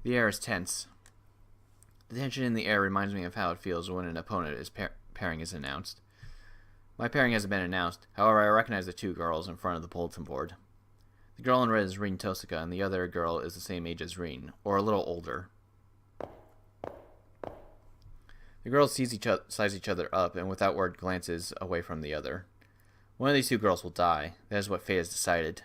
The air is tense. The tension in the air reminds me of how it feels when an opponent's pairing is announced. My pairing hasn't been announced, however I recognize the two girls in front of the bulletin board. The girl in red is Rin Tosaka, and the other girl is the same age as Rin, or a little older. The girls size each other up, and without word glances away from the other. One of these two girls will die. That is what fate has decided.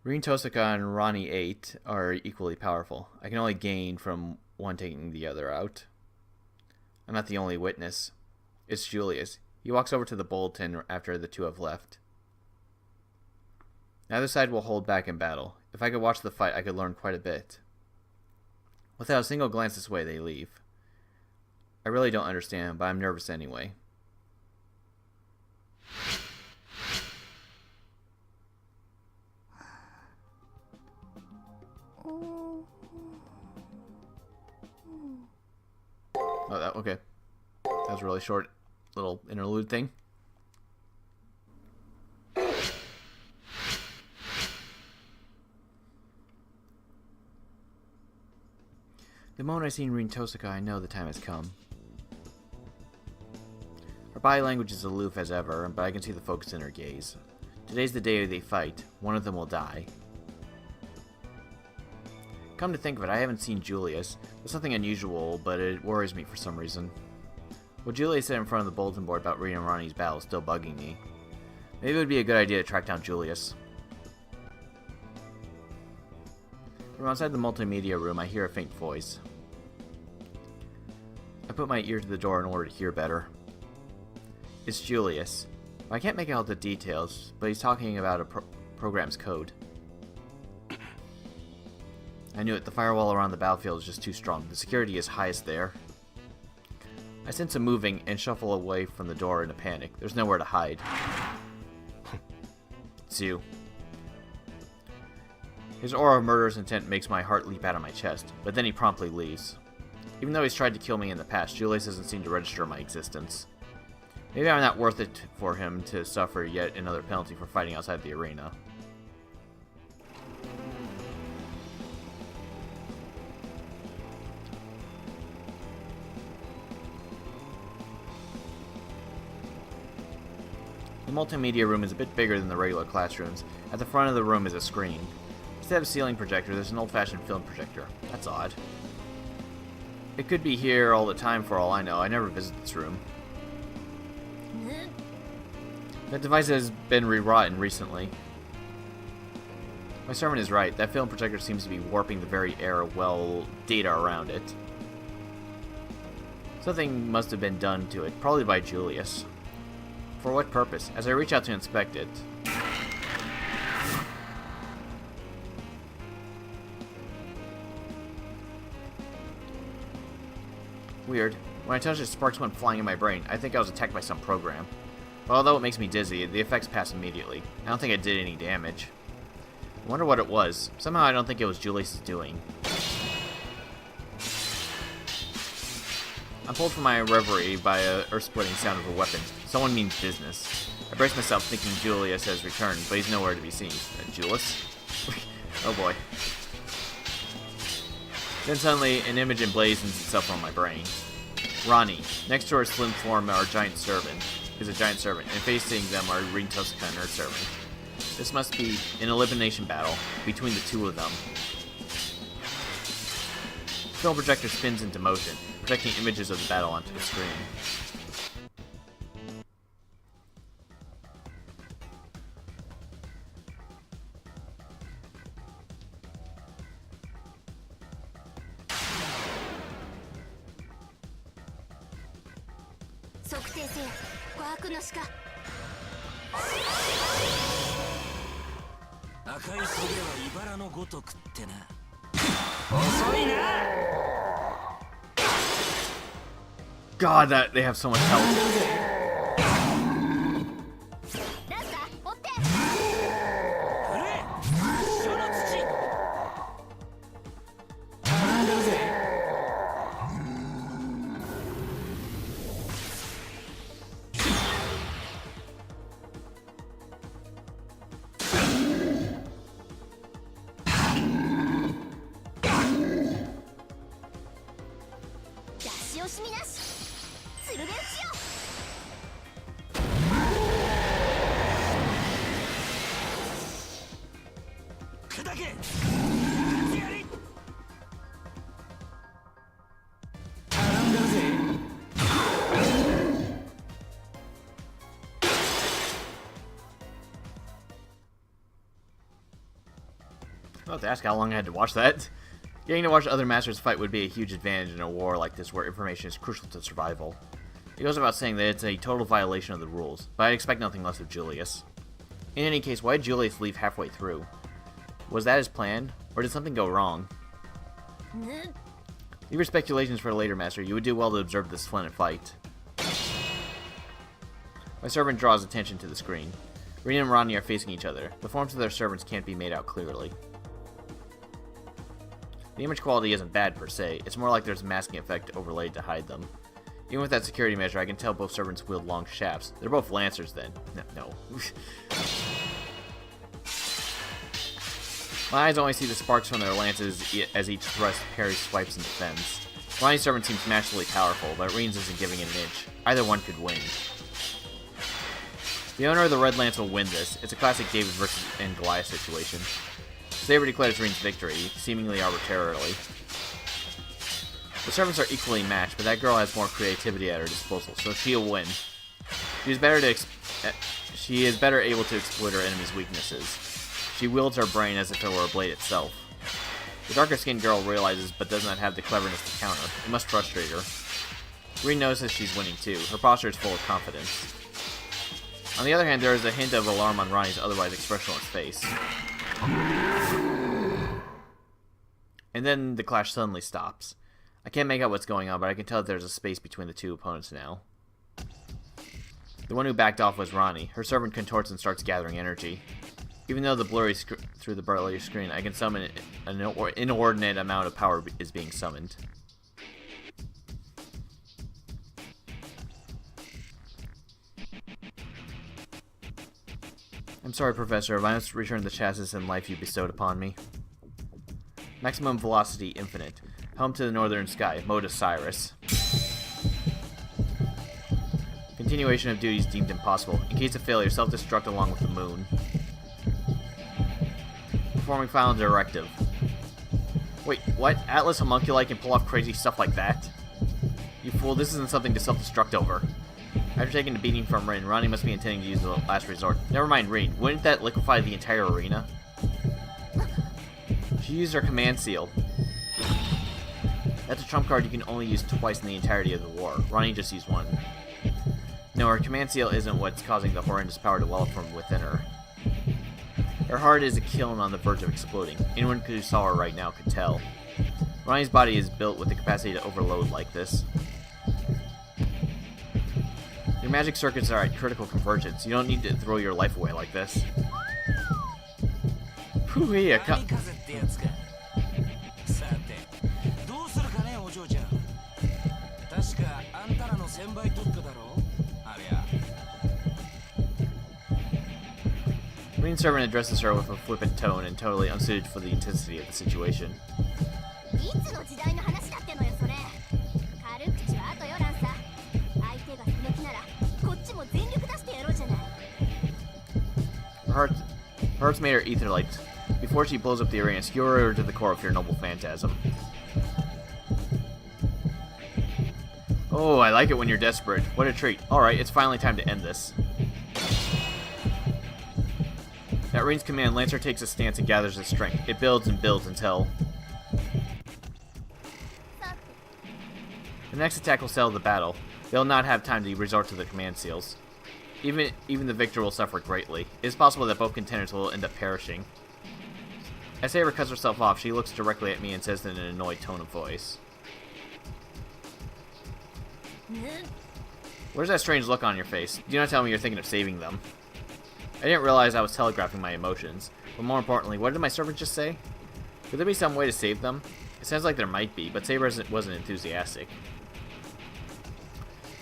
Rin Tosaka and Ronnie 8 are equally powerful. I can only gain from one taking the other out. I'm not the only witness. It's Julius. He walks over to the bulletin after the two have left. Neither side will hold back in battle. If I could watch the fight, I could learn quite a bit. Without a single glance this way, they leave. I really don't understand, but I'm nervous anyway. Oh, okay. That was a really short little interlude thing. The moment I see Rin Tosaka, I know the time has come. Her body language is aloof as ever, but I can see the focus in her gaze. Today's the day they fight. One of them will die. Come to think of it, I haven't seen Julius. There's something unusual, but it worries me for some reason. What Julius said in front of the bulletin board about Rin and Ronnie's battle is still bugging me. Maybe it would be a good idea to track down Julius. From outside the multimedia room, I hear a faint voice. I put my ear to the door in order to hear better. It's Julius. I can't make out the details, but he's talking about a program's code. I knew it. The firewall around the battlefield is just too strong. The security is highest there. I sense him moving and shuffle away from the door in a panic. There's nowhere to hide. It's you. His aura of murderous intent makes my heart leap out of my chest, but then he promptly leaves. Even though he's tried to kill me in the past, Julius doesn't seem to register my existence. Maybe I'm not worth it for him to suffer yet another penalty for fighting outside the arena. The multimedia room is a bit bigger than the regular classrooms. At the front of the room is a screen. Instead of a ceiling projector, there's an old-fashioned film projector. That's odd. It could be here all the time for all I know. I never visit this room. That device has been rewrought recently. My servant is right. That film projector seems to be warping the very air of, well, data around it. Something must have been done to it, probably by Julius. For what purpose? As I reach out to inspect it... Weird. When I touched it, sparks went flying in my brain. I think I was attacked by some program. But although it makes me dizzy, the effects pass immediately. I don't think I did any damage. I wonder what it was. Somehow I don't think it was Julius' doing. I'm pulled from my reverie by a earth-splitting sound of a weapon. Someone means business. I brace myself thinking Julius has returned, but he's nowhere to be seen. Julius? Oh boy. Then suddenly, an image emblazons itself on my brain. Ronnie. Next to her slim form is a giant servant, and facing them are Rin Tosaka and her servant. This must be an elimination battle between the two of them. The film projector spins into motion, projecting images of the battle onto the screen. God, that they have so much health. I have to ask how long I had to watch that. Getting to watch other masters fight would be a huge advantage in a war like this where information is crucial to survival. It goes about saying that it's a total violation of the rules, but I expect nothing less of Julius. In any case, why did Julius leave halfway through? Was that his plan, or did something go wrong? Leave your speculations for a later, Master. You would do well to observe this splendid fight. My servant draws attention to the screen. Rena and Rodney are facing each other. The forms of their servants can't be made out clearly. The image quality isn't bad per se, it's more like there's a masking effect overlaid to hide them. Even with that security measure, I can tell both servants wield long shafts. They're both lancers then. No. My eyes only see the sparks from their lances as each thrust parries, swipes, and defends. Ronnie's servant seems naturally powerful, but Rene's isn't giving it an inch. Either one could win. The owner of the red lance will win this. It's a classic David versus and Goliath situation. Saber declares Rene's victory, seemingly arbitrarily. The servants are equally matched, but that girl has more creativity at her disposal, so she'll win. She is better able to exploit her enemy's weaknesses. She wields her brain as if it were a blade itself. The darker-skinned girl realizes but does not have the cleverness to counter. It must frustrate her. Rene notices she's winning too. Her posture is full of confidence. On the other hand, there is a hint of alarm on Ronnie's otherwise expressionless face. And then the clash suddenly stops. I can't make out what's going on, but I can tell that there's a space between the two opponents now. The one who backed off was Ronnie. Her servant contorts and starts gathering energy. Even though the blurry through the blurry screen, I can summon an inordinate amount of power is being summoned. I'm sorry, Professor, if I must return the chassis and life you bestowed upon me. Maximum velocity infinite. Home to the northern sky. Mode Osiris. Continuation of duties deemed impossible. In case of failure, self-destruct along with the moon. Performing final directive. Wait, what? Atlas Homunculi can pull off crazy stuff like that? You fool, this isn't something to self-destruct over. After taking a beating from Rin, Ronnie must be intending to use the last resort. Never mind Rin, wouldn't that liquefy the entire arena? She used her command seal. That's a trump card you can only use twice in the entirety of the war. Ronnie just used one. No, her command seal isn't what's causing the horrendous power to well up from within her. Her heart is a kiln on the verge of exploding. Anyone who saw her right now could tell. Ronnie's body is built with the capacity to overload like this. Your magic circuits are at critical convergence. You don't need to throw your life away like this. Pooh-hee, Rene's servant addresses her with a flippant tone and totally unsuited for the intensity of the situation. Her heart's made her ether light. Before she blows up the arena, skewer her to the core of your noble phantasm. Oh, I like it when you're desperate. What a treat. Alright, it's finally time to end this. At Rene's command, Lancer takes a stance and gathers his strength. It builds and builds until... The next attack will settle the battle. They'll not have time to resort to the command seals. Even the victor will suffer greatly. It is possible that both contenders will end up perishing. As Saber cuts herself off, she looks directly at me and says in an annoyed tone of voice. Where's that strange look on your face? Do not tell me you're thinking of saving them. I didn't realize I was telegraphing my emotions. But more importantly, what did my servant just say? Could there be some way to save them? It sounds like there might be, but Saber wasn't enthusiastic.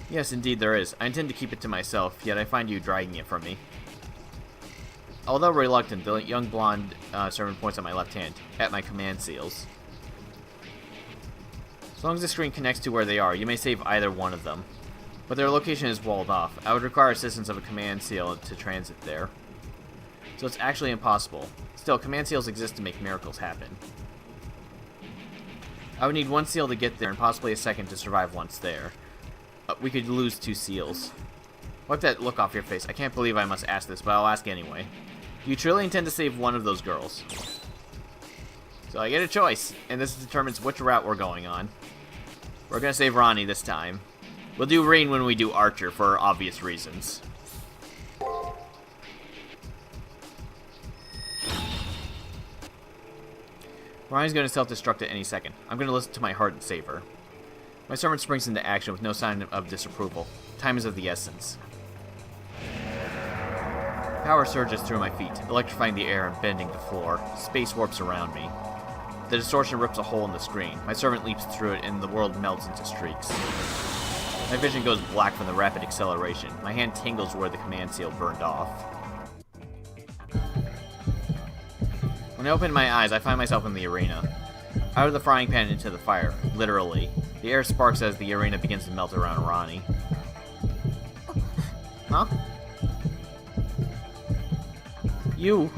Yes, indeed there is. I intend to keep it to myself, yet I find you dragging it from me. Although reluctant, the young blonde servant points at my left hand, at my command seals. As long as the screen connects to where they are, you may save either one of them. But their location is walled off. I would require assistance of a command seal to transit there. so it's actually impossible. Still, command seals exist to make miracles happen. I would need 1 seal to get there and possibly a second to survive once there. We could lose 2 seals. Wipe that look off your face. I can't believe I must ask this, but I'll ask anyway. Do you truly intend to save one of those girls? So I get a choice, and this determines which route we're going on. We're gonna save Ronnie this time. We'll do Rain when we do Archer, for obvious reasons. Ronnie's gonna self-destruct at any second. I'm gonna listen to my heart and save her. My servant springs into action with no sign of disapproval. Time is of the essence. Power surges through my feet, electrifying the air and bending the floor. Space warps around me. The distortion rips a hole in the screen. My servant leaps through it, and the world melts into streaks. My vision goes black from the rapid acceleration. My hand tingles where the command seal burned off. When I open my eyes, I find myself in the arena. Out of the frying pan into the fire, literally. The air sparks as the arena begins to melt around Ronnie. Huh? You?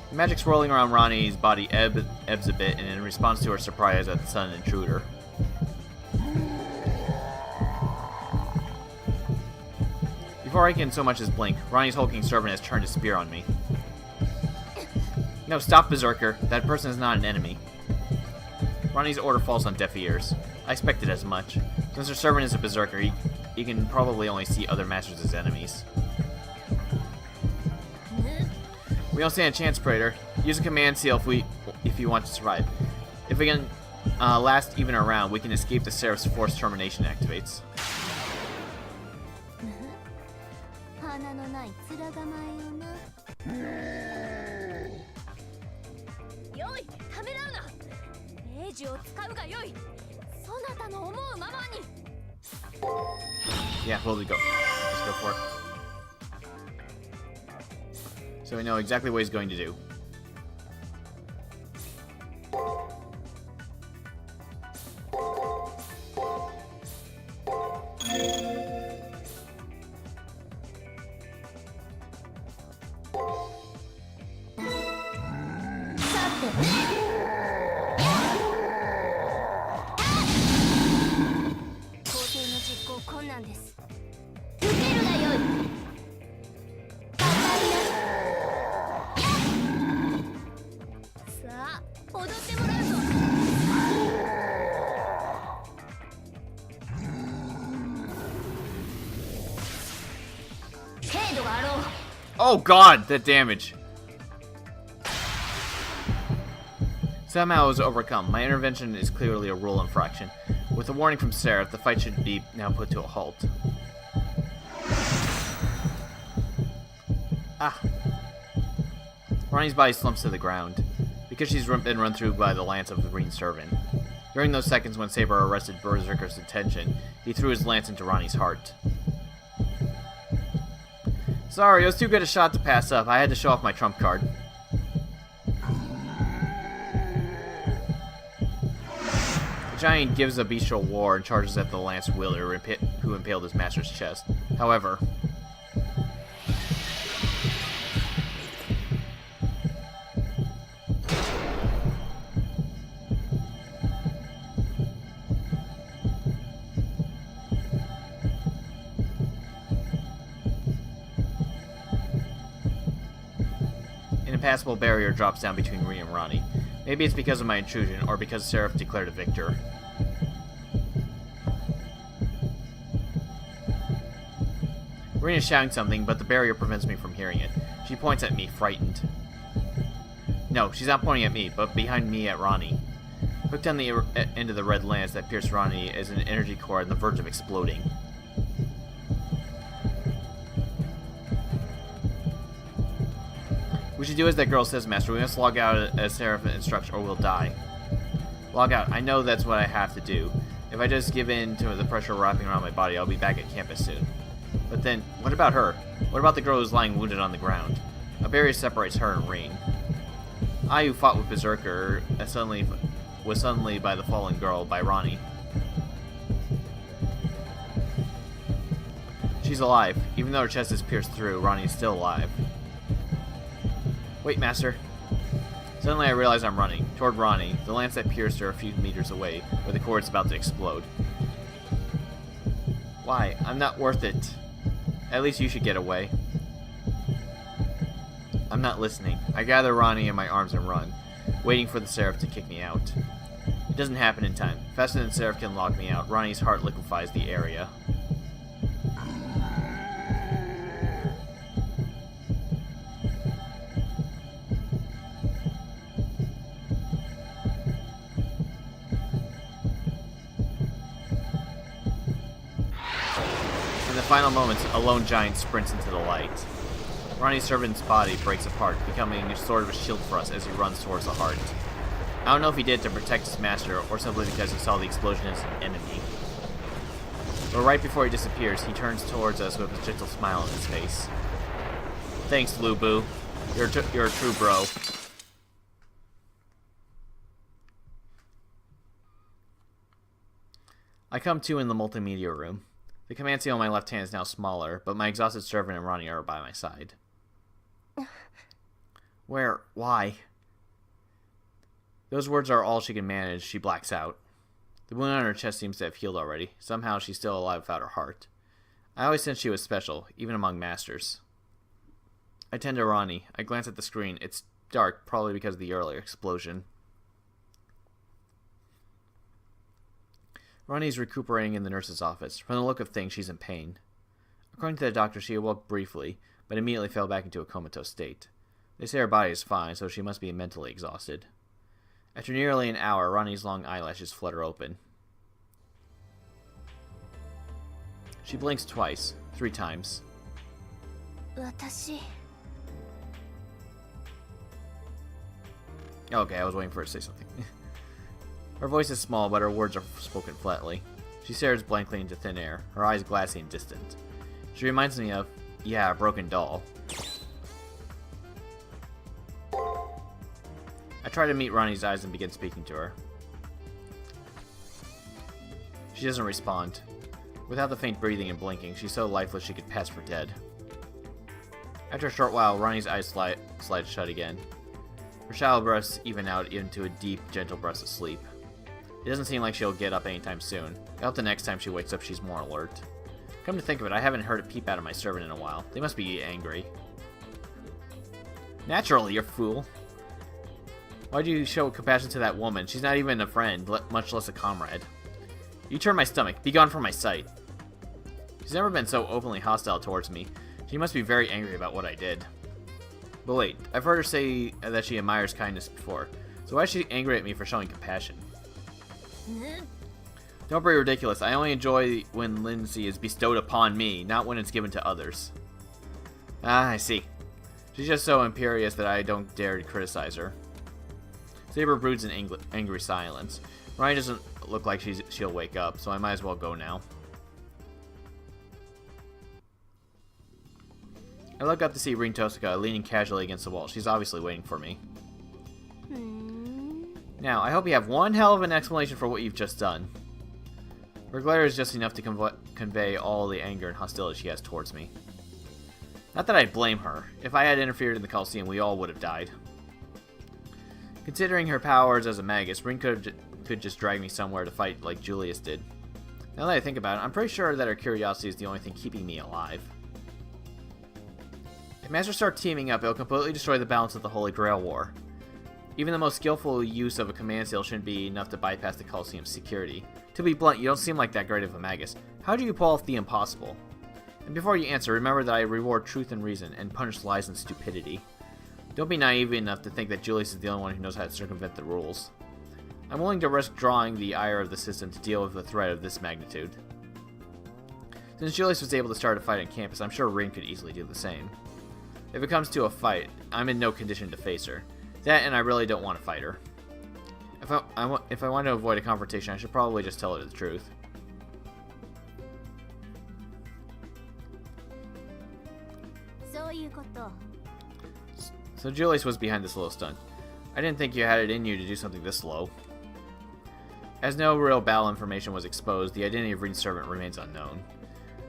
The magic swirling around Ronnie's body ebbs a bit, and in response to her surprise at the sudden intruder. Before I can so much as blink, Ronnie's hulking servant has turned his spear on me. No, stop, Berserker. That person is not an enemy. Ronnie's order falls on deaf ears. I expected as much. Since her servant is a Berserker, he can probably only see other masters as enemies. We don't stand a chance, Praetor. Use a command seal if you want to survive. If we can last even a round, we can escape the Seraph's forced termination activates. Yeah, we'll go. Let's go for it. So we know exactly what he's going to do. Oh god, that damage. Somehow I was overcome. My intervention is clearly a rule infraction. With a warning from Seraph, the fight should be now put to a halt. Ah. Ronnie's body slumps to the ground, because she's been run through by the lance of the Green Servant. During those seconds when Saber arrested Berserker's attention, he threw his lance into Ronnie's heart. Sorry, it was too good a shot to pass up. I had to show off my trump card. The giant gives a bestial war and charges at the lance wielder who impaled his master's chest. However, an impassable barrier drops down between me and Ronnie. Maybe it's because of my intrusion, or because Seraph declared a victor. Rena's shouting something, but the barrier prevents me from hearing it. She points at me, frightened. No, she's not pointing at me, but behind me at Ronnie. Hooked on the end of the red lance that pierced Ronnie is an energy core on the verge of exploding. We should do as that girl says, Master. We must log out as Seraph instructs, or we'll die. Log out. I know that's what I have to do. If I just give in to the pressure wrapping around my body, I'll be back at campus soon. But then, what about her? What about the girl who's lying wounded on the ground? A barrier separates her and Rain. I, who fought with Berserker, was suddenly by the fallen girl, by Ronnie. She's alive. Even though her chest is pierced through, Ronnie is still alive. Wait, Master. Suddenly I realize I'm running, toward Ronnie, the lance that pierced her a few meters away, where the cord's about to explode. Why? I'm not worth it. At least you should get away. I'm not listening. I gather Ronnie in my arms and run, waiting for the Seraph to kick me out. It doesn't happen in time. Faster than Seraph can lock me out, Ronnie's heart liquefies the area. In the final moments, a lone giant sprints into the light. Ronnie's servant's body breaks apart, becoming sort of a shield for us as he runs towards the heart. I don't know if he did it to protect his master, or simply because he saw the explosion as an enemy. But right before he disappears, he turns towards us with a gentle smile on his face. Thanks, Lubu. You're a true bro. I come to in the multimedia room. The command seal on my left hand is now smaller, but my exhausted servant and Ronnie are by my side. Where? Why? Those words are all she can manage. She blacks out. The wound on her chest seems to have healed already. Somehow she's still alive without her heart. I always sensed she was special, even among masters. I tend to Ronnie. I glance at the screen. It's dark, probably because of the earlier explosion. Ronnie's recuperating in the nurse's office. From the look of things, she's in pain. According to the doctor, she awoke briefly, but immediately fell back into a comatose state. They say her body is fine, so she must be mentally exhausted. After nearly an hour, Ronnie's long eyelashes flutter open. She blinks twice, 3 times. Okay, I was waiting for her to say something. Her voice is small, but her words are spoken flatly. She stares blankly into thin air, her eyes glassy and distant. She reminds me of, yeah, a broken doll. I try to meet Ronnie's eyes and begin speaking to her. She doesn't respond. Without the faint breathing and blinking, she's so lifeless she could pass for dead. After a short while, Ronnie's eyes slide shut again. Her shallow breaths even out into a deep, gentle breath of sleep. It doesn't seem like she'll get up anytime soon. I hope the next time she wakes up she's more alert. Come to think of it, I haven't heard a peep out of my servant in a while. They must be angry. Naturally, you fool. Why'd you show compassion to that woman? She's not even a friend, much less a comrade. You turn my stomach. Be gone from my sight. She's never been so openly hostile towards me. She must be very angry about what I did. But wait, I've heard her say that she admires kindness before. So why is she angry at me for showing compassion? Don't be ridiculous. I only enjoy when Lindsay is bestowed upon me, not when it's given to others. Ah, I see. She's just so imperious that I don't dare to criticize her. Saber broods in angry silence. Ryan doesn't look like she'll wake up, so I might as well go now. I look up to see Rin Tosaka leaning casually against the wall. She's obviously waiting for me. Now, I hope you have one hell of an explanation for what you've just done. Her glare is just enough to convey all the anger and hostility she has towards me. Not that I blame her. If I had interfered in the Coliseum, we all would have died. Considering her powers as a magus, Rin could just drag me somewhere to fight like Julius did. Now that I think about it, I'm pretty sure that her curiosity is the only thing keeping me alive. If Masters start teaming up, it'll completely destroy the balance of the Holy Grail War. Even the most skillful use of a command seal shouldn't be enough to bypass the Coliseum's security. To be blunt, you don't seem like that great of a magus. How do you pull off the impossible? And before you answer, remember that I reward truth and reason, and punish lies and stupidity. Don't be naive enough to think that Julius is the only one who knows how to circumvent the rules. I'm willing to risk drawing the ire of the system to deal with a threat of this magnitude. Since Julius was able to start a fight on campus, I'm sure Rin could easily do the same. If it comes to a fight, I'm in no condition to face her. That, and I really don't want to fight her. If I want to avoid a confrontation, I should probably just tell her the truth. So Julius was behind this little stunt. I didn't think you had it in you to do something this low. As no real battle information was exposed, the identity of Rin's servant remains unknown.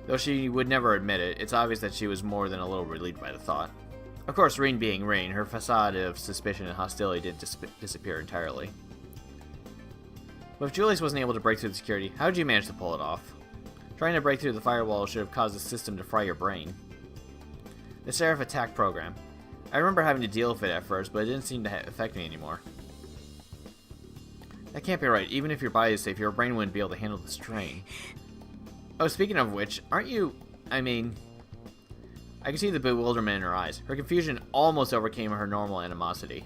Though she would never admit it, it's obvious that she was more than a little relieved by the thought. Of course, Rain being Rain, her facade of suspicion and hostility didn't disappear entirely. But if Julius wasn't able to break through the security, how did you manage to pull it off? Trying to break through the firewall should have caused the system to fry your brain. The Seraph attack program. I remember having to deal with it at first, but it didn't seem to affect me anymore. That can't be right. Even if your body is safe, your brain wouldn't be able to handle the strain. Oh, speaking of which, aren't you... I mean... I could see the bewilderment in her eyes. Her confusion almost overcame her normal animosity.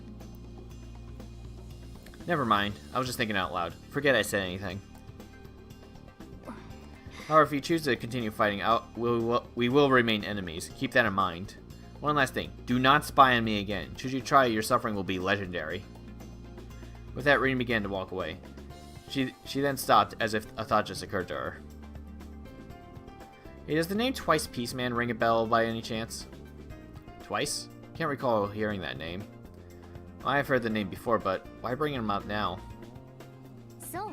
Never mind. I was just thinking out loud. Forget I said anything. However, if you choose to continue fighting out, we will remain enemies. Keep that in mind. One last thing. Do not spy on me again. Should you try, your suffering will be legendary. With that, Rin began to walk away. She then stopped, as if a thought just occurred to her. Hey, does the name Twice Peace Man ring a bell by any chance? Twice? Can't recall hearing that name. I have heard the name before, but why bring him up now? So?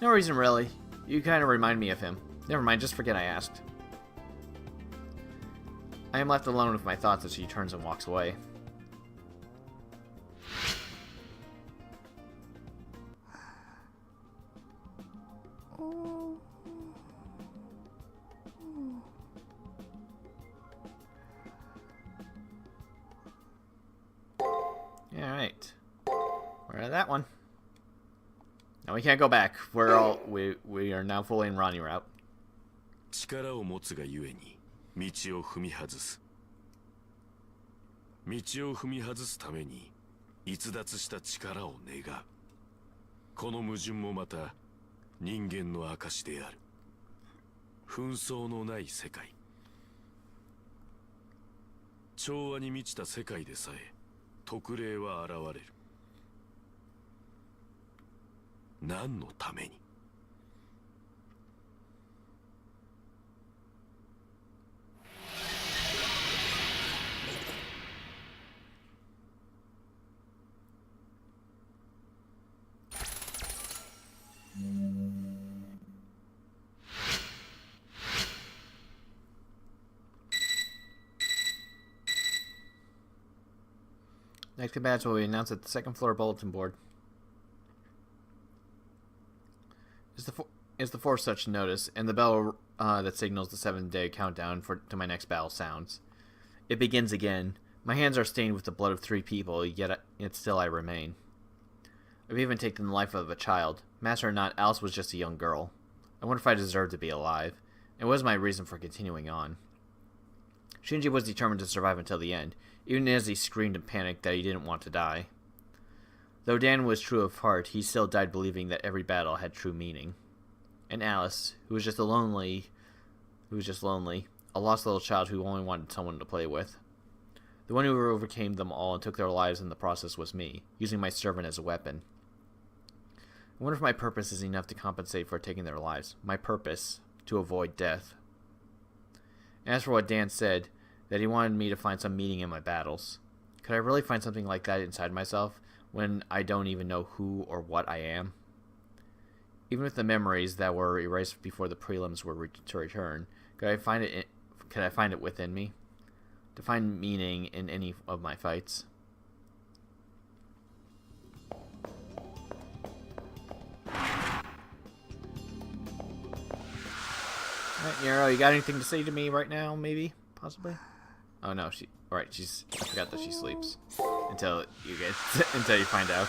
No reason, really. You kind of remind me of him. Never mind, just forget I asked. I am left alone with my thoughts as she turns and walks away. Alright. We're at that one. Now we can't go back. We are now fully in Ronnie route. 力を持つがゆえに道を踏み外す。道を踏み外すために逸脱した力を願う。この矛盾もまた人間の証である。紛争のない世界。調和に満ちた世界でさえ特例は現れる。何のためにNext combatants will be announced at the second floor bulletin board. Is the fourth such notice, and the bell that signals the 7-day countdown to my next battle sounds. It begins again. My hands are stained with the blood of 3 people, yet still I remain. I've even taken the life of a child. Master or not, Alice was just a young girl. I wonder if I deserved to be alive. It was my reason for continuing on. Shinji was determined to survive until the end, even as he screamed in panic that he didn't want to die. Though Dan was true of heart, he still died believing that every battle had true meaning. And Alice, who was just lonely, a lost little child who only wanted someone to play with. The one who overcame them all and took their lives in the process was me, using my servant as a weapon. I wonder if my purpose is enough to compensate for taking their lives. My purpose, to avoid death. As for what Dan said, that he wanted me to find some meaning in my battles. Could I really find something like that inside myself, when I don't even know who or what I am? Even with the memories that were erased before the prelims were to return, could I find it within me? To find meaning in any of my fights? Alright, Nero, you got anything to say to me right now, maybe? Possibly? Oh no, I forgot that she sleeps. Until you find out.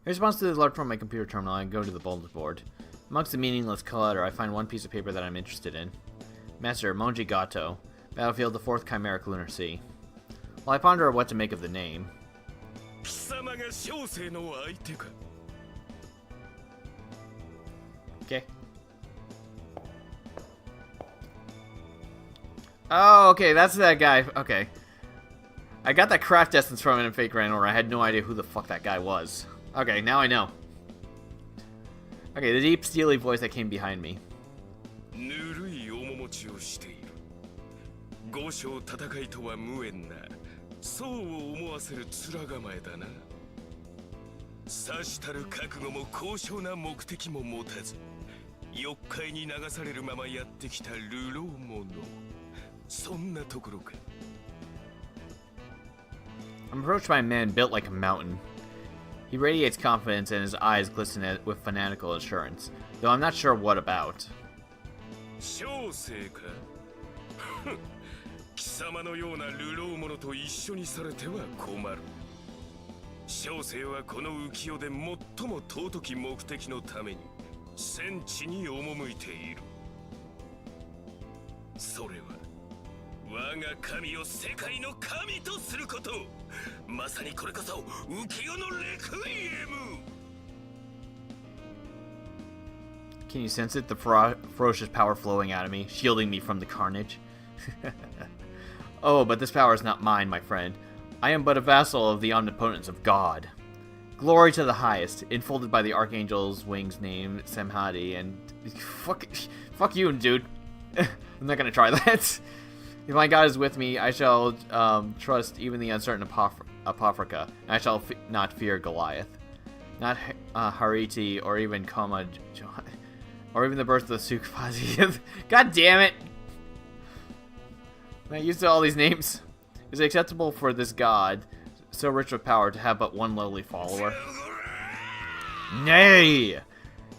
In response to the alert from my computer terminal, I go to the bulletin board. Amongst the meaningless clutter, I find one piece of paper that I'm interested in. Master Monji Gato, Battlefield the 4th Chimeric Lunar Sea. While I ponder what to make of the name... Okay. Oh, okay, that's that guy. Okay. I got that craft essence from it in Fake Ranor. I had no idea who the fuck that guy was. Okay, now I know. Okay, the deep, steely voice that came behind me. 欲界に流されるままやってきた流浪者。そんなところか。I'm approached by a man built like a mountain. He radiates confidence and his eyes glisten with fanatical assurance, though I'm not sure what about. 小生か。貴様のような流浪者と一緒にされては困る。小生はこの浮世で最も尊き目的のために戦地に赴いている。それは我が神を世界の神とすること。まさにこれこそ浮世のレクイエム。 Can you sense it? The ferocious power flowing out of me, shielding me from the carnage. Oh, but this power is not mine, my friend. I am but a vassal of the omnipotence of God. Glory to the highest, enfolded by the archangel's wings named Samhadi, and fuck you, dude. I'm not gonna try that. If my God is with me, I shall trust even the uncertain Apocrypha, and I shall not fear Goliath. Not Hariti, or even Koma, or even the birth of the Sukhazi. God damn it! I'm not used to all these names. Is it acceptable for this god, so rich with power, to have but one lowly follower? Nay!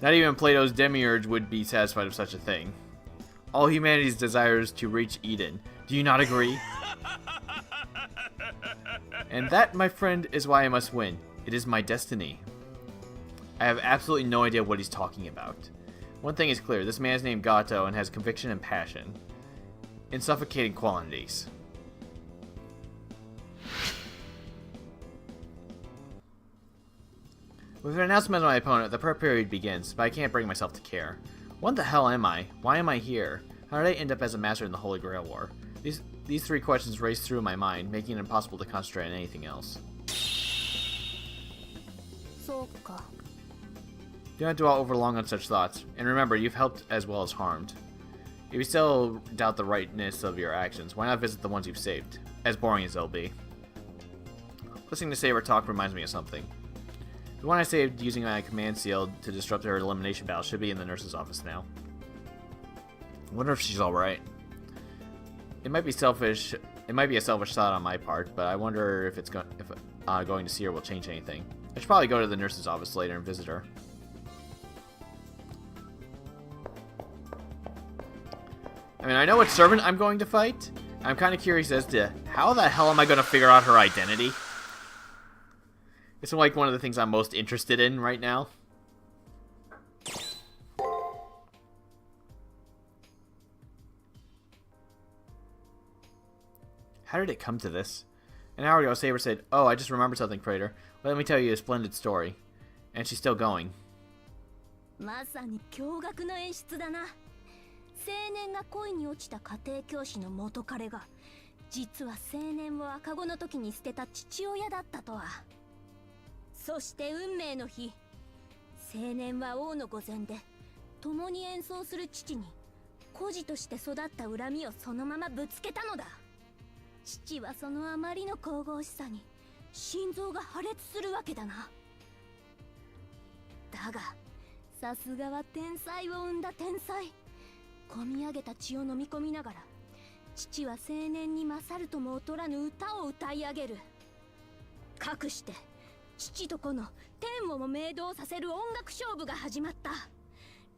Not even Plato's demiurge would be satisfied with such a thing. All humanity's desires to reach Eden. Do you not agree? And that, my friend, is why I must win. It is my destiny. I have absolutely no idea what he's talking about. One thing is clear, this man is named Gato and has conviction and passion. In suffocating qualities. With an announcement of my opponent, the prep period begins, but I can't bring myself to care. What the hell am I? Why am I here? How did I end up as a master in the Holy Grail War? These three questions race through my mind, making it impossible to concentrate on anything else. Do not dwell over long on such thoughts, and remember, you've helped as well as harmed. If you still doubt the rightness of your actions, why not visit the ones you've saved? As boring as they'll be. Listening to Saber talk reminds me of something. The one I saved using my command seal to disrupt her elimination battle should be in the nurse's office now. I wonder if she's alright. It might be selfish. It might be a selfish thought on my part, but I wonder if going to see her will change anything. I should probably go to the nurse's office later and visit her. I mean, I know what servant I'm going to fight. I'm kind of curious as to how the hell am I going to figure out her identity? It's like one of the things I'm most interested in right now. How did it come to this? An hour ago, Saber said, "Oh, I just remembered something, Praetor. Let me tell you a splendid story." And she's still going. まさに驚愕の演出だな。青年が恋に落ちた家庭教師の元彼が実は青年を赤子の時に捨てた父親だったとは。そして運命の日、青年は王の御前で共に演奏する父に孤児として育った恨みをそのままぶつけたのだ。父はそのあまりの神々しさに心臓が破裂するわけだな。だがさすがは天才を生んだ天才。込み上げた血を飲み込みながら父は青年に勝るとも劣らぬ歌を歌い上げる。かくして父と子の天をも明動させる音楽勝負が始まった。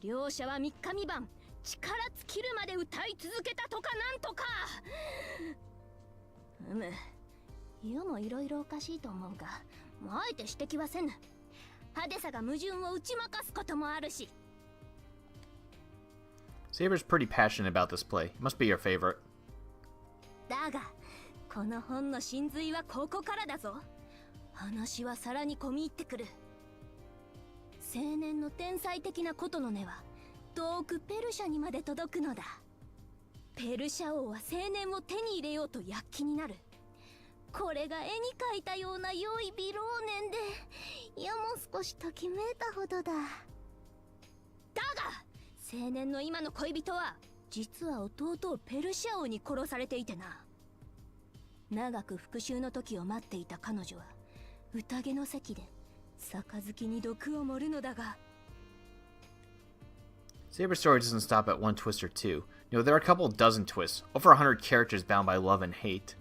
両者は三日三晩力尽きるまで歌い続けたとかなんとか。世もいろいろおかしいと思うが、あえて指摘はせぬ。派手さが矛盾を打ち負かすこともあるし。Saber's pretty passionate about this play. It must be your favorite. だが、この本の真髄はここからだぞ。話はさらに込み入ってくる。青年の天才的なことの根は遠くペルシャにまで届くのだ。ペルシャ王は青年を手に入れようと躍起になる。これが絵に描いたような良い美老年で、いやもう少しときめいたほどだ。だが青年の今の恋人は実は弟をペルシャ王に殺されていてな。長く復讐の時を待っていた彼女は宴の席で杯に毒を盛るのだが。Saber's story doesn't stop at one twist or two. You know, there are a couple dozen twists, over 100 characters bound by love and hate.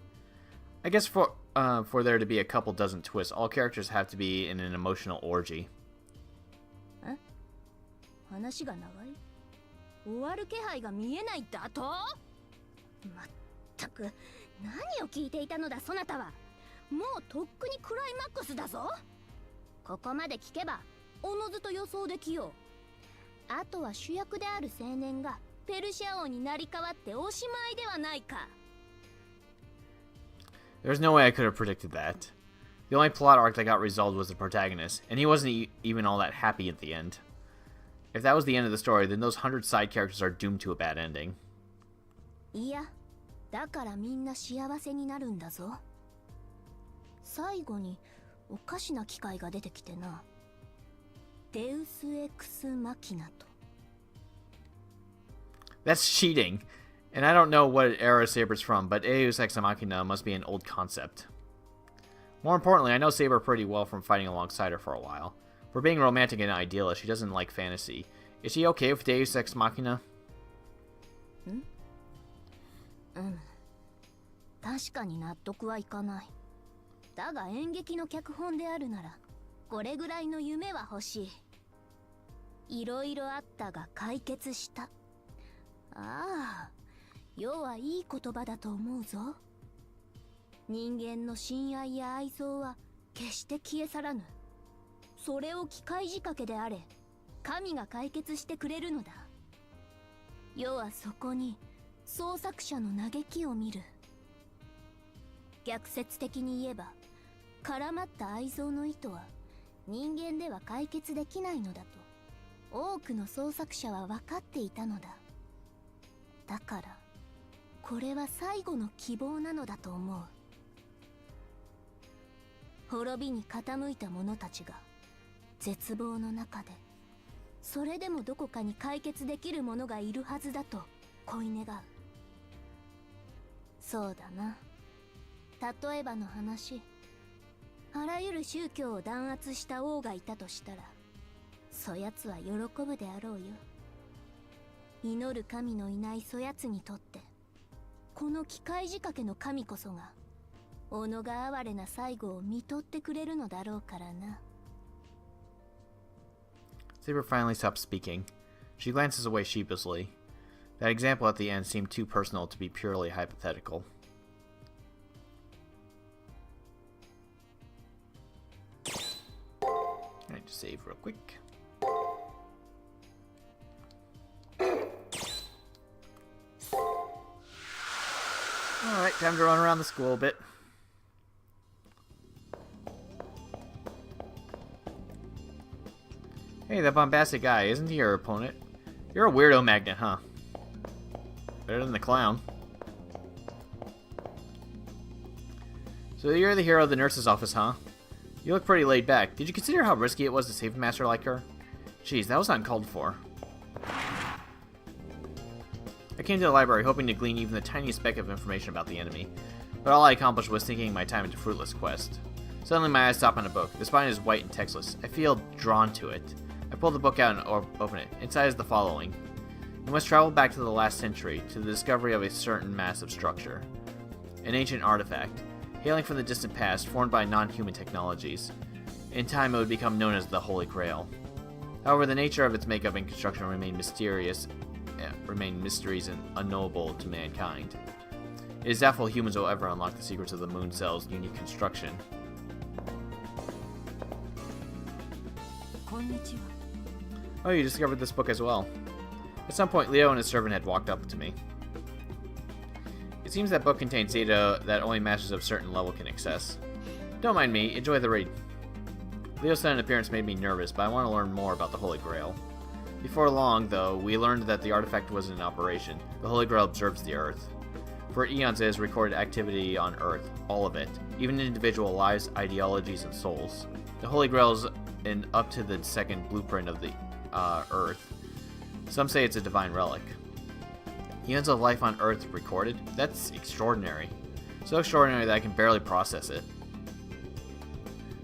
I guess for there to be a couple dozen twists, all characters have to be in an emotional orgy. 話が長い？終わる気配が見えないだと？まったく、何を聞いていたのだそなたは。もうとっくにクライマックスだぞ。ここまで聞けばおのずと予想できよう。あとは主役である青年がペルシア王になり変わっておしまいではないか。There's no way I could have predicted that. The only plot arc that got resolved was the protagonist, and he wasn't even all that happy at the end. If that was the end of the story, then those 100 side characters are doomed to a bad ending. いや、だからみんな幸せになるんだぞ。最後におかしな機械が出てきてな。デウスエクスマキナと。That's cheating. And I don't know what era Saber's from, but Deus Ex Machina must be an old concept. More importantly, I know Saber pretty well from fighting alongside her for a while. For being romantic and idealist, she doesn't like fantasy. Is she okay with Deus Ex Machina? 確かに納得はいかない。だが演劇の脚本であるなら、これぐらいの夢は欲しい。いろいろあったが解決した。ああ、要はいい言葉だと思うぞ。人間の親愛や愛憎は決して消え去らぬ。それを機械仕掛けであれ、神が解決してくれるのだ。要はそこに創作者の嘆きを見る。逆説的に言えば、絡まった愛憎の糸は人間では解決できないのだと多くの創作者は分かっていたのだ。だからこれは最後の希望なのだと思う。滅びに傾いた者たちが絶望の中で、それでもどこかに解決できる者がいるはずだと恋願う。そうだな。例えばの話、あらゆる宗教を弾圧した王がいたとしたら、そやつは喜ぶであろうよ。祈る神のいないそやつにとって、この機械仕掛けの神こそが己が哀れな最後を見とってくれるのだろうからな。Saber finally stops speaking. She glances away sheepishly. That example at the end seemed too personal to be purely hypothetical. I need to save real quick. Alright, time to run around the school a bit. Hey, that bombastic guy, isn't he your opponent? You're a weirdo magnet, huh? Better than the clown. So you're the hero of the nurse's office, huh? You look pretty laid back. Did you consider how risky it was to save a master like her? Jeez, that was uncalled for. I came to the library hoping to glean even the tiniest speck of information about the enemy, but all I accomplished was sinking my time into fruitless quest. Suddenly my eyes stop on a book. The spine is white and textless. I feel drawn to it. I pull the book out and open it. Inside is the following. You must travel back to the last century, to the discovery of a certain massive structure. An ancient artifact, hailing from the distant past, formed by non-human technologies. In time it would become known as the Holy Grail. However, the nature of its makeup and construction remain mysteries and unknowable to mankind. It is doubtful humans will ever unlock the secrets of the moon cell's unique construction. Oh, you discovered this book as well. At some point, Leo and his servant had walked up to me. It seems that book contains data that only masters of a certain level can access. Don't mind me, enjoy the read. Leo's sudden appearance made me nervous, but I want to learn more about the Holy Grail. Before long, though, we learned that the artifact wasn't in operation. The Holy Grail observes the Earth. For eons, it has recorded activity on Earth, all of it, even individual lives, ideologies, and souls. The Holy Grail is an up-to-the-second blueprint of the Earth. Some say it's a divine relic. Eons of life on Earth recorded? That's extraordinary. So extraordinary that I can barely process it.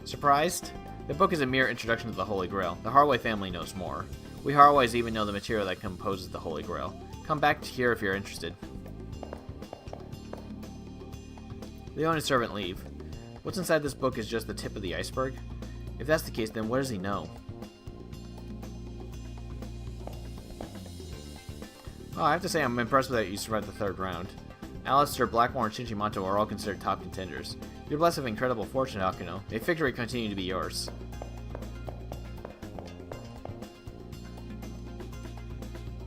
Surprised? The book is a mere introduction to the Holy Grail. The Haraway family knows more. We Haraways even know the material that composes the Holy Grail. Come back here if you're interested. Leo and his servant leave. What's inside this book is just the tip of the iceberg? If that's the case, then what does he know? Oh, I have to say I'm impressed with that you survived the third round. Alistair, Blackmore, and Shinjimato are all considered top contenders. You're blessed with incredible fortune, Akuno. May victory continue to be yours.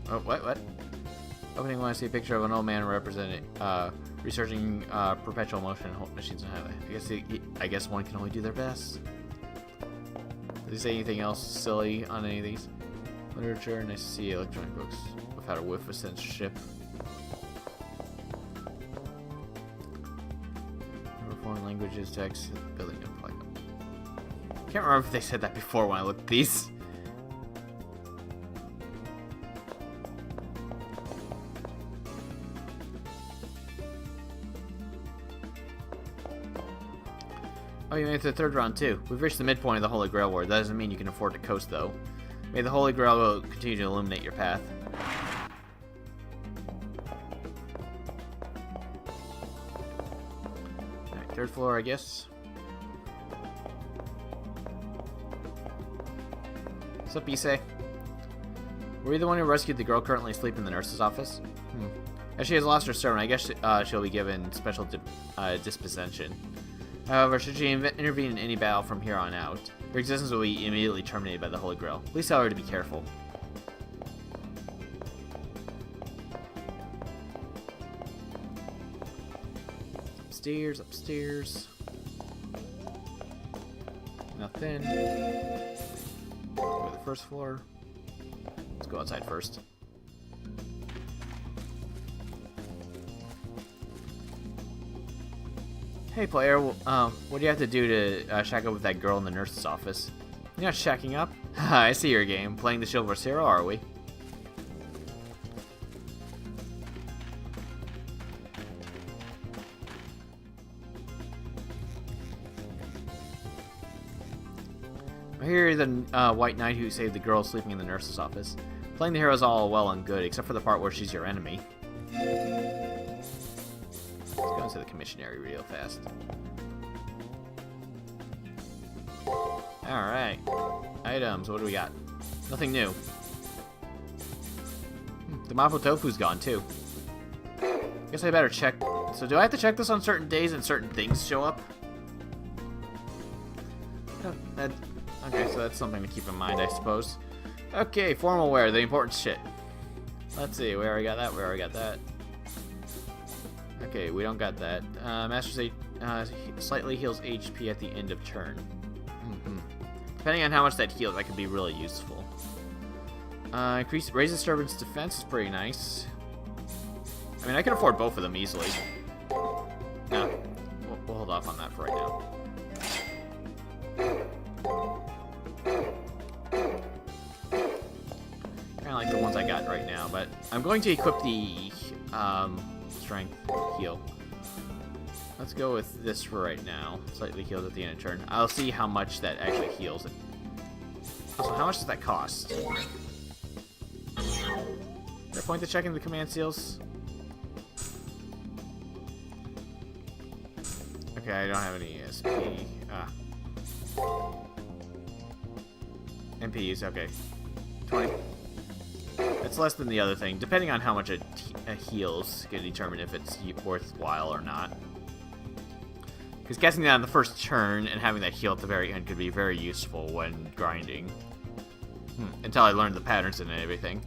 Oh, what? Opening when I see a picture of an old man researching perpetual motion machines and highway. I guess one can only do their best. Did he say anything else silly on any of these? Literature, nice to see electronic books without a whiff of censorship. Foreign languages, text, building up like. Can't remember if they said that before when I looked at these. Oh, you made it to the third round too. We've reached the midpoint of the Holy Grail War. That doesn't mean you can afford to coast, though. May the Holy Grail continue to illuminate your path. Alright, third floor, I guess. What's up, Issei? Were you the one who rescued the girl currently asleep in the nurse's office? As she has lost her servant, I guess she'll be given special disposition. However, should she intervene in any battle from here on out, her existence will be immediately terminated by the Holy Grail. Please tell her to be careful. Upstairs. Nothing. Go to the first floor. Let's go outside first. Hey player, what do you have to do to shack up with that girl in the nurse's office? You're not shacking up? I see your game. Playing the chivalrous hero, are we? I hear you're the white knight who saved the girl sleeping in the nurse's office. Playing the hero is all well and good, except for the part where she's your enemy. Let's go into the commissionary real fast. Alright. Items, what do we got? Nothing new. The Mapo Tofu's gone too. Guess I better check. So do I have to check this on certain days and certain things show up? Okay, so that's something to keep in mind, I suppose. Okay, formal wear, the important shit. Let's see, we already got that, we already got that. Okay, we don't got that. Master's slightly heals HP at the end of turn. Depending on how much that heals, that could be really useful. Raises servant's defense is pretty nice. I mean, I can afford both of them easily. No, we'll hold off on that for right now. Kind of like the ones I got right now, but I'm going to equip the strength heal. Let's go with this for right now. Slightly healed at the end of turn. I'll see how much that actually heals it. Also, how much does that cost? Is there a point to checking the command seals? Okay, I don't have any SP. MPs, okay. 20. It's less than the other thing. Depending on how much it heals, can determine if it's worthwhile or not. Because guessing that on the first turn and having that heal at the very end could be very useful when grinding. Until I learned the patterns and everything.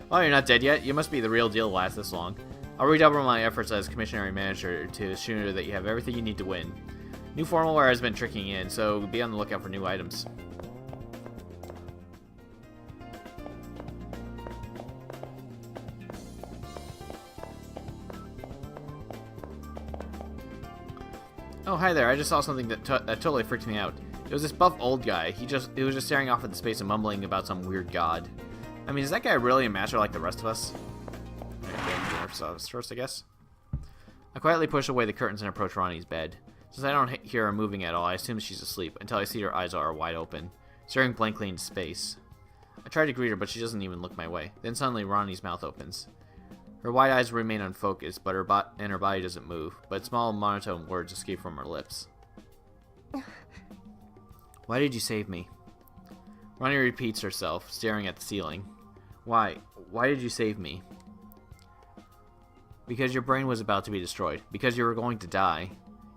Well, you're not dead yet. You must be the real deal to last this long. I'll redouble my efforts as commissionary manager to assure that you have everything you need to win. New formal wear has been trickling in, so be on the lookout for new items. Oh, hi there. I just saw something that totally freaked me out. It was this buff old guy. He was just staring off into space and mumbling about some weird god. I mean, is that guy really a master like the rest of us? Alright, go to the nurse's office first, I guess. I quietly push away the curtains and approach Ronnie's bed. Since I don't hear her moving at all, I assume she's asleep, until I see her eyes are wide open, staring blankly into space. I try to greet her, but she doesn't even look my way. Then suddenly Ronnie's mouth opens. Her wide eyes remain unfocused, but her body doesn't move, but small monotone words escape from her lips. Why did you save me? Ronnie repeats herself, staring at the ceiling. Why? Why did you save me? Because your brain was about to be destroyed. Because you were going to die.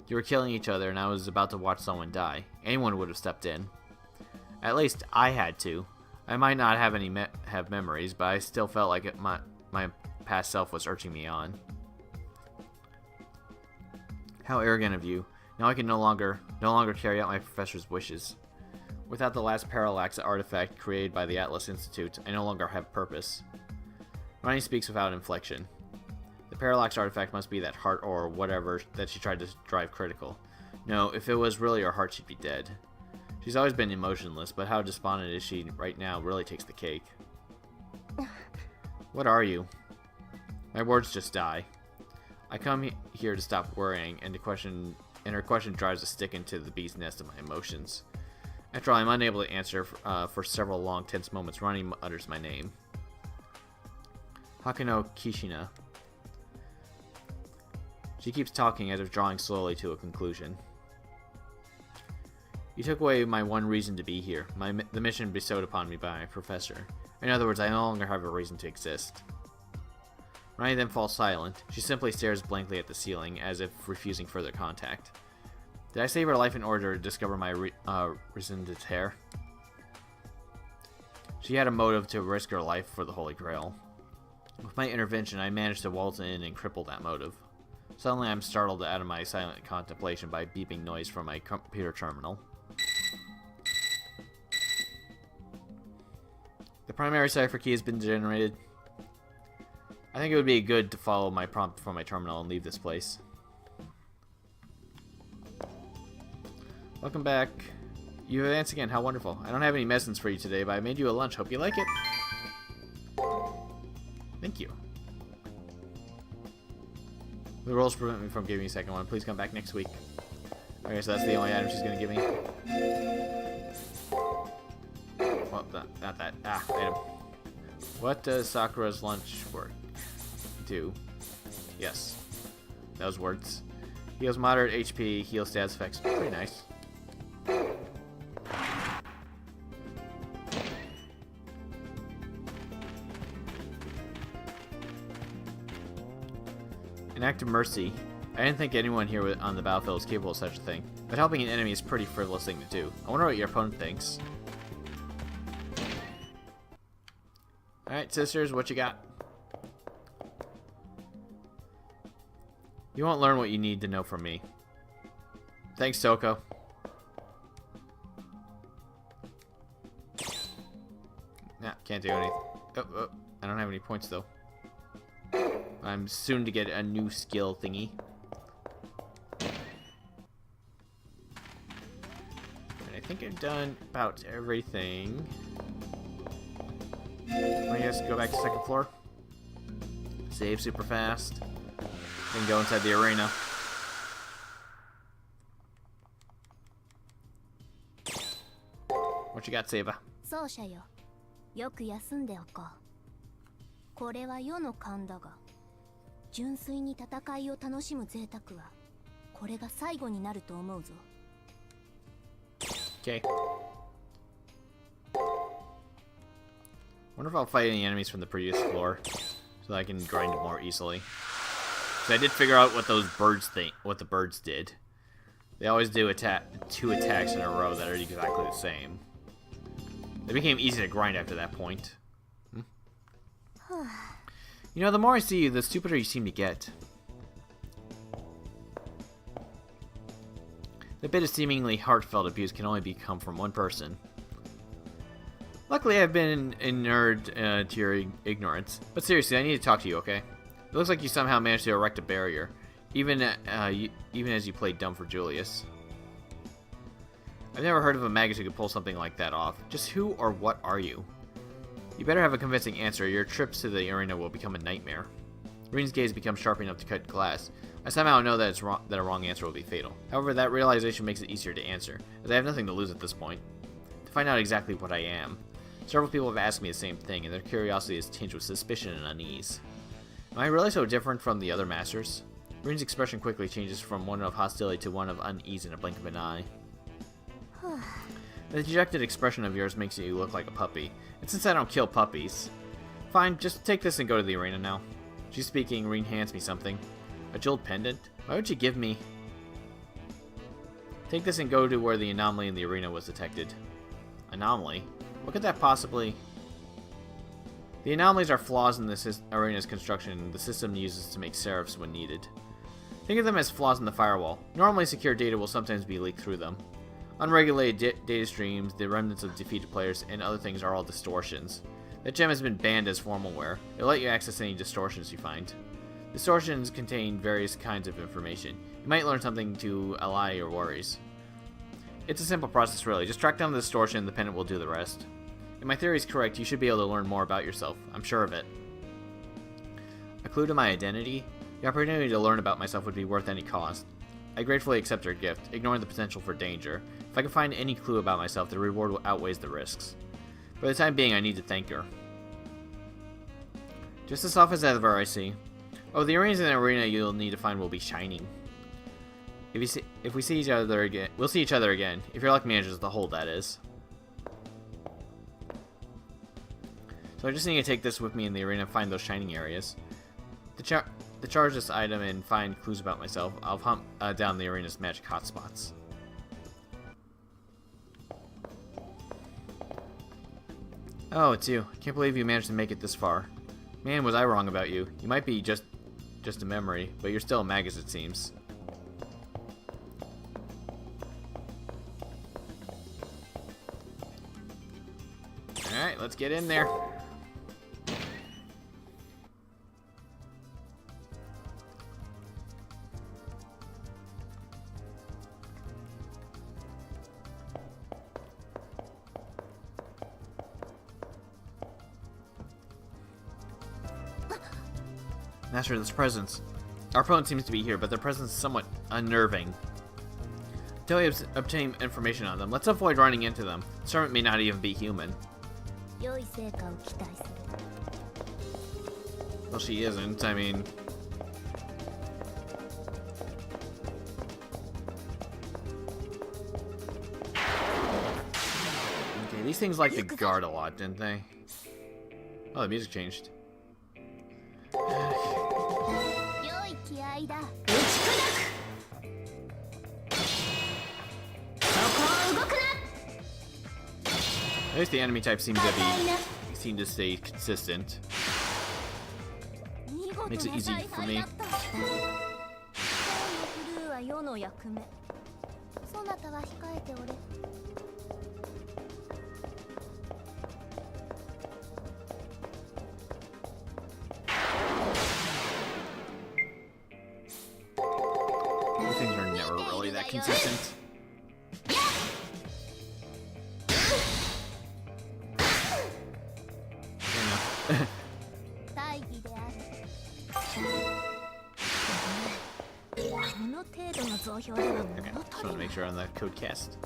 You were killing each other, and I was about to watch someone die. Anyone would have stepped in. At least I had to. I might not have any memories, but I still felt like my past self was urging me on. How arrogant of you. Now I can no longer carry out my professor's wishes. Without the last parallax artifact created by the Atlas Institute, I no longer have purpose. Ronnie speaks without inflection. The parallax artifact must be that heart or whatever that she tried to drive critical. No, if it was really her heart, she'd be dead. She's always been emotionless, but how despondent is she right now really takes the cake. What are you? My words just die. I come here to stop worrying, and her question drives a stick into the bee's nest of my emotions. After all, I'm unable to answer for several long, tense moments. Ronnie utters my name. Hakano Kishina. She keeps talking as if drawing slowly to a conclusion. You took away my one reason to be here, the mission bestowed upon me by my professor. In other words, I no longer have a reason to exist. Ronnie then falls silent. She simply stares blankly at the ceiling, as if refusing further contact. Did I save her life in order to discover my raison d'être? She had a motive to risk her life for the Holy Grail. With my intervention, I managed to waltz in and cripple that motive. Suddenly, I'm startled out of my silent contemplation by beeping noise from my computer terminal. The primary cipher key has been generated. I think it would be good to follow my prompt from my terminal and leave this place. Welcome back. You advance again. How wonderful. I don't have any medicines for you today, but I made you a lunch. Hope you like it. Thank you. The rules prevent me from giving you a second one. Please come back next week. Okay, so that's the only item she's going to give me. Well, not that. Item. What does Sakura's lunch work do? Yes. Those words. Heals moderate HP, heal status effects. Pretty nice. An act of mercy. I didn't think anyone here on the battlefield was capable of such a thing, but helping an enemy is a pretty frivolous thing to do. I wonder what your opponent thinks. Alright, sisters, what you got? You won't learn what you need to know from me. Thanks, Toko. Nah, can't do anything. Oh, I don't have any points, though. I'm soon to get a new skill thingy. And I think I've done about everything. I guess go back to second floor. Save super fast. Then go inside the arena. What you got, Seba? 奏者よ、よく休んでおこう。これは世の勘だが、純粋に戦いを楽しむ贅沢は、これが最後になると思うぞ。Okay. Wonder if I'll fight any enemies from the previous floor, so that I can grind it more easily. So I did figure out what those birds what the birds did. They always do two attacks in a row that are exactly the same. They became easy to grind after that point. You know, the more I see you, the stupider you seem to get. The bit of seemingly heartfelt abuse can only come from one person. Luckily, I've been inured to your ignorance. But seriously, I need to talk to you, okay? It looks like you somehow managed to erect a barrier, even as you played dumb for Julius. I've never heard of a magus who could pull something like that off. Just who or what are you? You better have a convincing answer, or your trips to the arena will become a nightmare. Reen's gaze becomes sharp enough to cut glass. I somehow know that that a wrong answer will be fatal. However, that realization makes it easier to answer, as I have nothing to lose at this point. To find out exactly what I am. Several people have asked me the same thing, and their curiosity is tinged with suspicion and unease. Am I really so different from the other masters? Reen's expression quickly changes from one of hostility to one of unease in a blink of an eye. The dejected expression of yours makes you look like a puppy, and since I don't kill puppies... Fine, just take this and go to the arena now. She's speaking, Reen hands me something. A jeweled pendant? Why would you give me... Take this and go to where the anomaly in the arena was detected. Anomaly? What could that possibly... The anomalies are flaws in the arena's construction the system uses to make seraphs when needed. Think of them as flaws in the firewall. Normally secure data will sometimes be leaked through them. Unregulated data streams, the remnants of defeated players, and other things are all distortions. That gem has been banned as formalware. It'll let you access any distortions you find. Distortions contain various kinds of information. You might learn something to allay your worries. It's a simple process really. Just track down the distortion and the pendant will do the rest. If my theory is correct, you should be able to learn more about yourself. I'm sure of it. A clue to my identity? The opportunity to learn about myself would be worth any cost. I gratefully accept her gift, ignoring the potential for danger. If I can find any clue about myself, the reward outweighs the risks. For the time being, I need to thank her. Just as off as ever, I see. Oh, the arenas in the arena you'll need to find will be shining. If we see each other again, we'll see each other again. If your luck manages the hold, that is. So I just need to take this with me in the arena and find those shining areas. To charge this item and find clues about myself, I'll hunt down the arena's magic hotspots. Oh, it's you. Can't believe you managed to make it this far. Man, was I wrong about you. You might be just a memory, but you're still a magus, it seems. Alright, let's get in there. Master, this presence. Our opponent seems to be here, but their presence is somewhat unnerving. Until we obtain information on them, let's avoid running into them. The servant may not even be human. Well, she isn't. I mean... Okay, these things like to guard a lot, didn't they? Oh, the music changed. At least the enemy type seem to stay consistent. Makes it easy for me. These things are never really that consistent. Okay, just want to make sure on the code cast.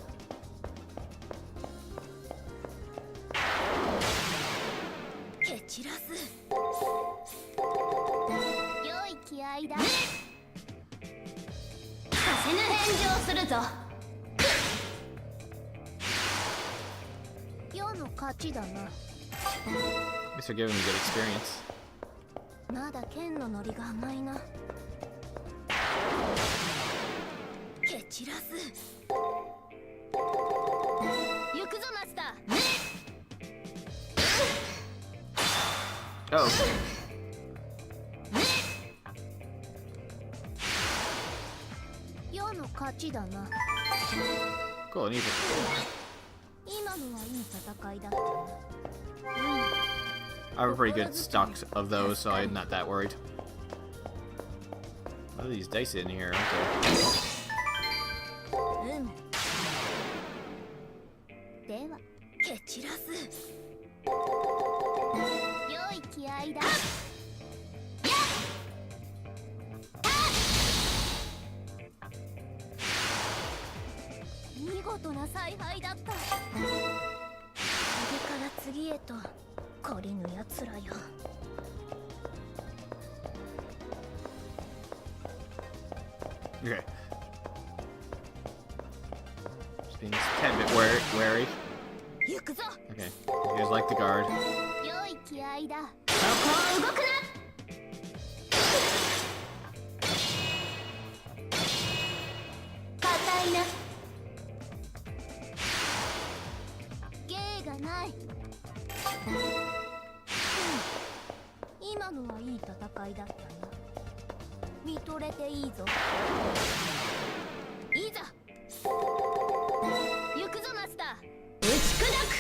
At least they're giving me good experience. Oh. Cool, neat. I have a pretty good stock of those, so I'm not that worried. What are these dice in here? Okay. 事な采配だった。次から次へと懲りぬ奴らよ。Okay. Just being a tad bit wary. 行くぞ。 Okay. You guys like the guard. 良い気合だ。そこを動くな。硬いな。芸がない。今のはいい戦いだったな。見とれていいぞ。いざ。行くぞマスター。打ち砕く。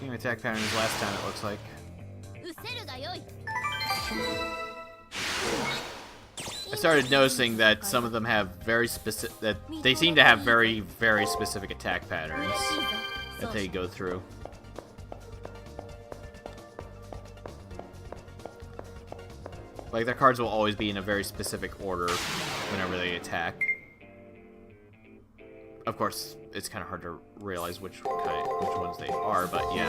Same attack pattern as last time, it looks like. 失せるがよい。 I started noticing that some of them have very specific, that they seem to have very, very specific attack patterns that they go through. Like, their cards will always be in a very specific order whenever they attack. Of course, it's kind of hard to realize which ones they are, but yeah.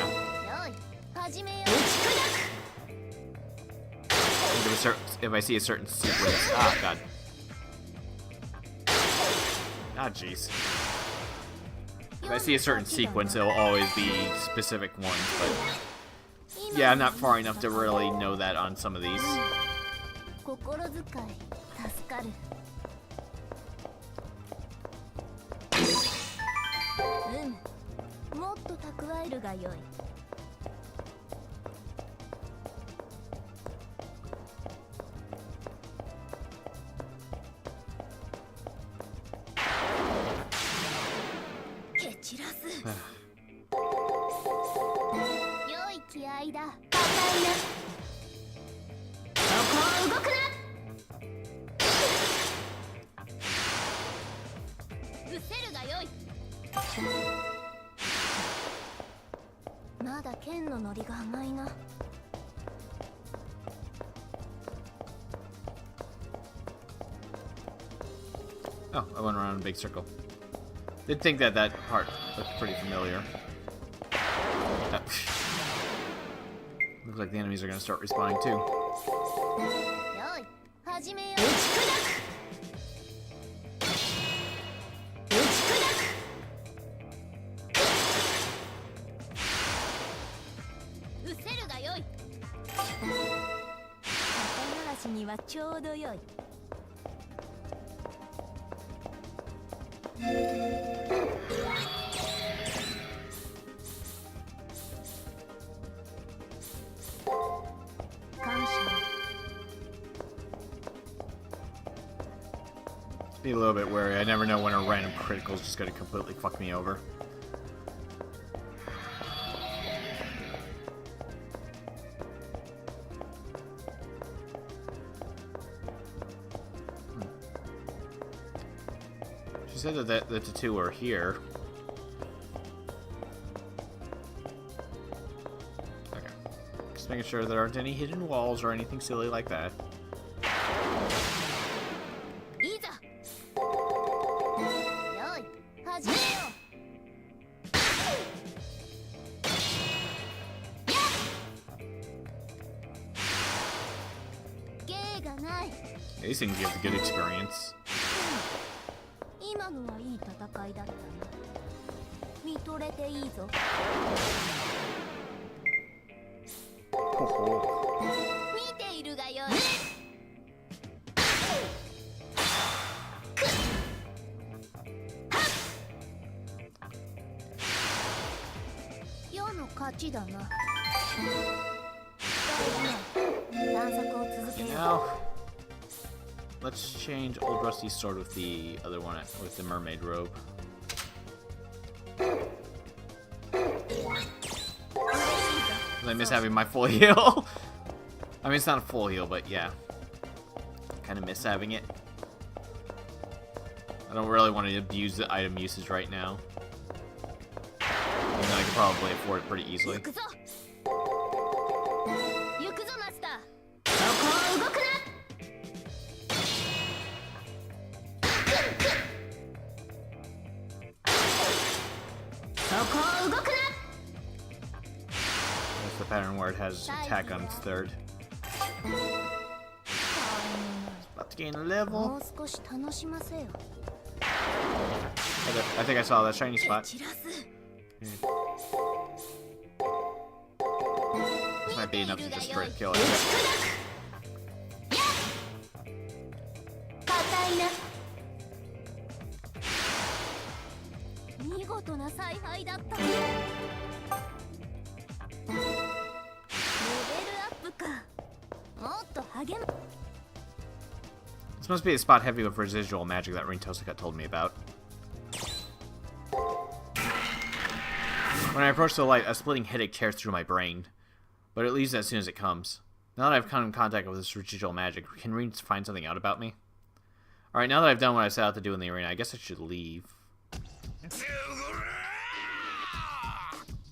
If I see a certain sequence, ah, god. Ah, jeez. If I see a certain sequence, it'll always be specific ones, but yeah, I'm not far enough to really know that on some of these. 心遣い助かる。もっと蓄えるがよい。蹴散らす。良い気合だ。硬いな。そこを動くな。失せるがよい。まだ剣のノリが甘いな。Oh, I went around in a big circle. Did think that part looked pretty familiar. Looks like the enemies are going to start respawning too. よい、始めよう。打ち砕く。にはちょうどよい。感謝。Be a little bit wary. I never know when a random critical is just going to completely fuck me over. She said that the two are here. Okay. Just making sure there aren't any hidden walls or anything silly like that. Yeah, these things give a good experience. 今のはいい戦いだったな。見とれていいぞ。ほほ。見ているがよい。世の勝ちだな。探索を続けよう。Now, let's change Old Rusty's sword with the other one, with the mermaid robe. I miss having my full heal. I mean, it's not a full heal, but yeah. Kind of miss having it. I don't really want to abuse the item usage right now. Even though I could probably afford it pretty easily. It's the pattern where it has attack on its third. It's about to gain a level. I think I saw that shiny spot. This might be enough to just straight kill it. This must be a spot heavy with residual magic that Rintosaka told me about. When I approach the light, a splitting headache tears through my brain, but it leaves as soon as it comes. Now that I've come in contact with this residual magic, can Rin find something out about me? Alright, now that I've done what I set out to do in the arena, I guess I should leave.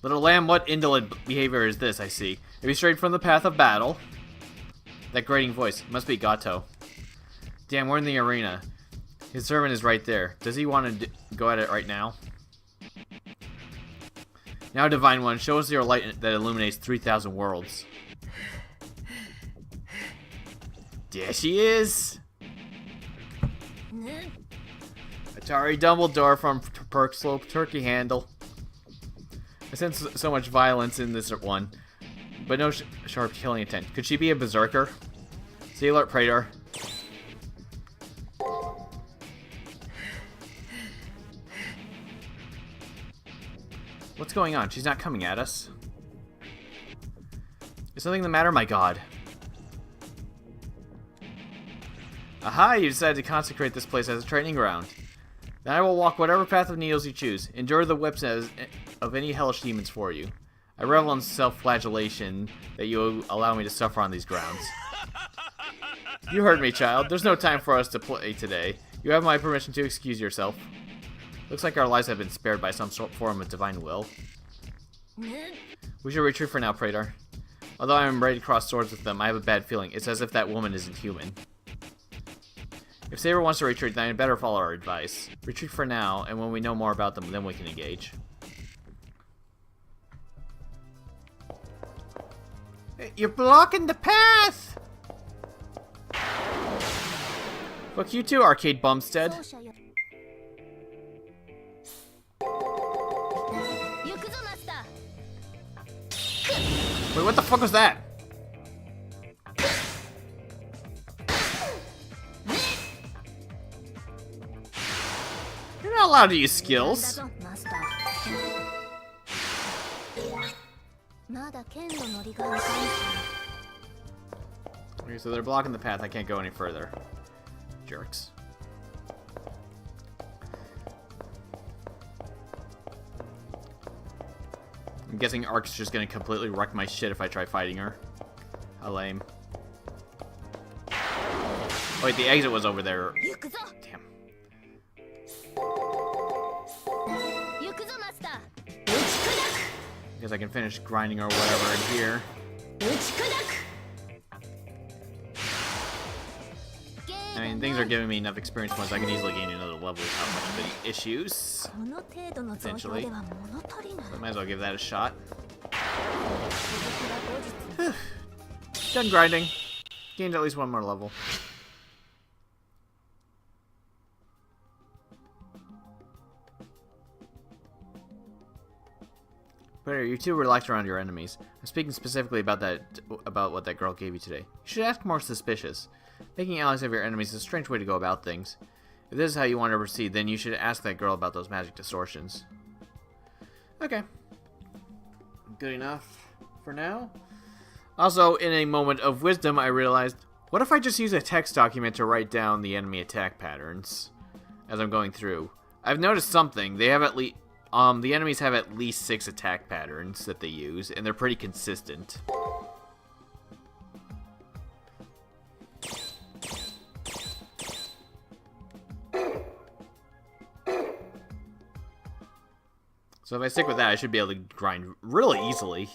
Little lamb, what indolent behavior is this, I see? If you strayed from the path of battle. That grating voice, must be Gato. Damn, we're in the arena. His servant is right there. Does he want to go at it right now? Now, Divine One, show us your light that illuminates 3,000 worlds. There she is! Atari Dumbledore from Perk Slope Turkey Handle. I sense so much violence in this one, but no sharp killing intent. Could she be a berserker? See alert, Praetor. What's going on? She's not coming at us. Is something the matter? My god. Aha! You decided to consecrate this place as a training ground. Then I will walk whatever path of needles you choose. Endure the whips of any hellish demons for you. I revel in self-flagellation that you allow me to suffer on these grounds. You heard me, child. There's no time for us to play today. You have my permission to excuse yourself. Looks like our lives have been spared by some form of divine will. We should retreat for now, Praetor. Although I am ready to cross swords with them, I have a bad feeling. It's as if that woman isn't human. If Saber wants to retreat, then I'd better follow our advice. Retreat for now, and when we know more about them, then we can engage. You're blocking the path! Fuck you too, Arcade Bumstead. Wait, what the fuck was that? You're not allowed to use skills. Okay, so they're blocking the path. I can't go any further. Jerks. I'm guessing Ark's just gonna completely wreck my shit if I try fighting her. How lame. Oh, wait, the exit was over there. Damn. Guess I can finish grinding or whatever in here. I mean, things are giving me enough experience points I can easily gain another level without much of any issues. Potentially. So I might as well give that a shot. Done grinding. Gained at least one more level. But you too relaxed around your enemies. I'm speaking specifically about what that girl gave you today. You should act more suspicious. Making allies of your enemies is a strange way to go about things. If this is how you want to proceed, then you should ask that girl about those magic distortions. Okay. Good enough for now. Also, in a moment of wisdom, I realized, what if I just use a text document to write down the enemy attack patterns as I'm going through? I've noticed something. They have at least... the enemies have at least 6 attack patterns that they use, and they're pretty consistent. So if I stick with that, I should be able to grind really easily.